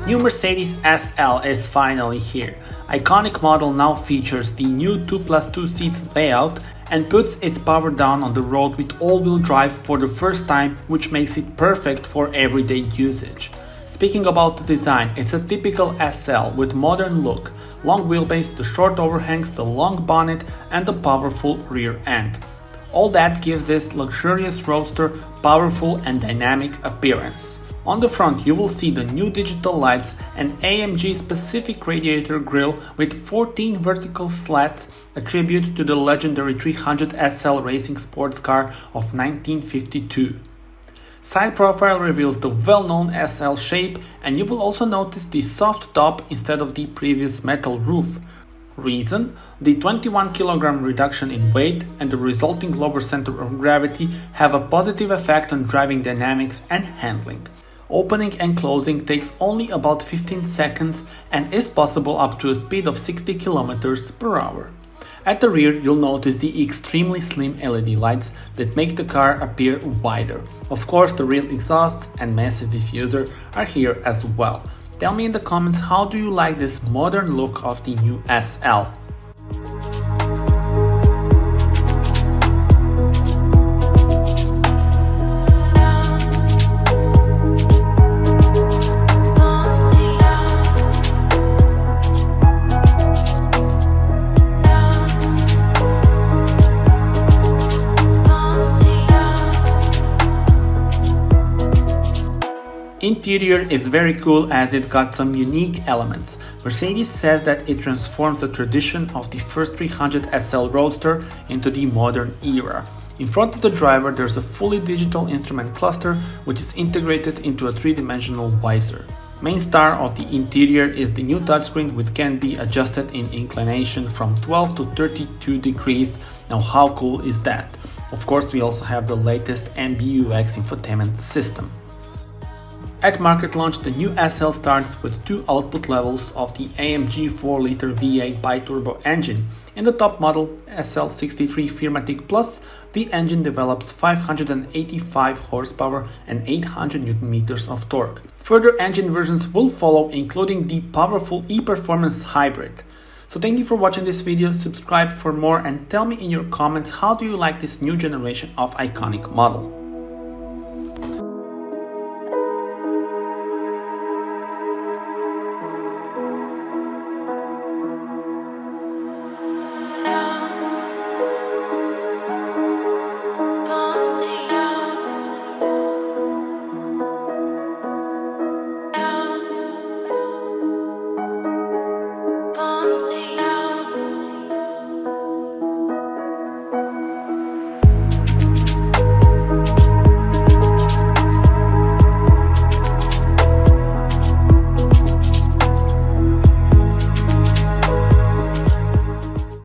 New Mercedes SL is finally here. Iconic model now features the new 2+2 seats layout and puts its power down on the road with all-wheel drive for the first time, which makes it perfect for everyday usage. Speaking about the design, it's a typical SL with modern look, long wheelbase, the short overhangs, the long bonnet and the powerful rear end. All that gives this luxurious roadster powerful and dynamic appearance. On the front you will see the new digital lights and AMG specific radiator grille with 14 vertical slats, a tribute to the legendary 300 SL racing sports car of 1952. Side profile reveals the well-known SL shape, and you will also notice the soft top instead of the previous metal roof. Reason: the 21 kg reduction in weight and the resulting lower center of gravity have a positive effect on driving dynamics and handling. Opening and closing takes only about 15 seconds and is possible up to a speed of 60 km per hour. At the rear you'll notice the extremely slim LED lights that make the car appear wider. Of course, the real exhausts and massive diffuser are here as well. Tell me in the comments, how do you like this modern look of the new SL? Interior is very cool as it got some unique elements. Mercedes says that it transforms the tradition of the first 300 SL Roadster into the modern era. In front of the driver there's a fully digital instrument cluster which is integrated into a three-dimensional visor. Main star of the interior is the new touchscreen, which can be adjusted in inclination from 12 to 32 degrees. Now how cool is that? Of course, we also have the latest MBUX infotainment system. At market launch, the new SL starts with two output levels of the AMG 4-liter V8 biturbo engine. In the top model, SL63 Firmatic Plus, the engine develops 585 horsepower and 800 Nm of torque. Further engine versions will follow, including the powerful e-performance hybrid. So thank you for watching this video, subscribe for more and tell me in your comments how do you like this new generation of iconic model.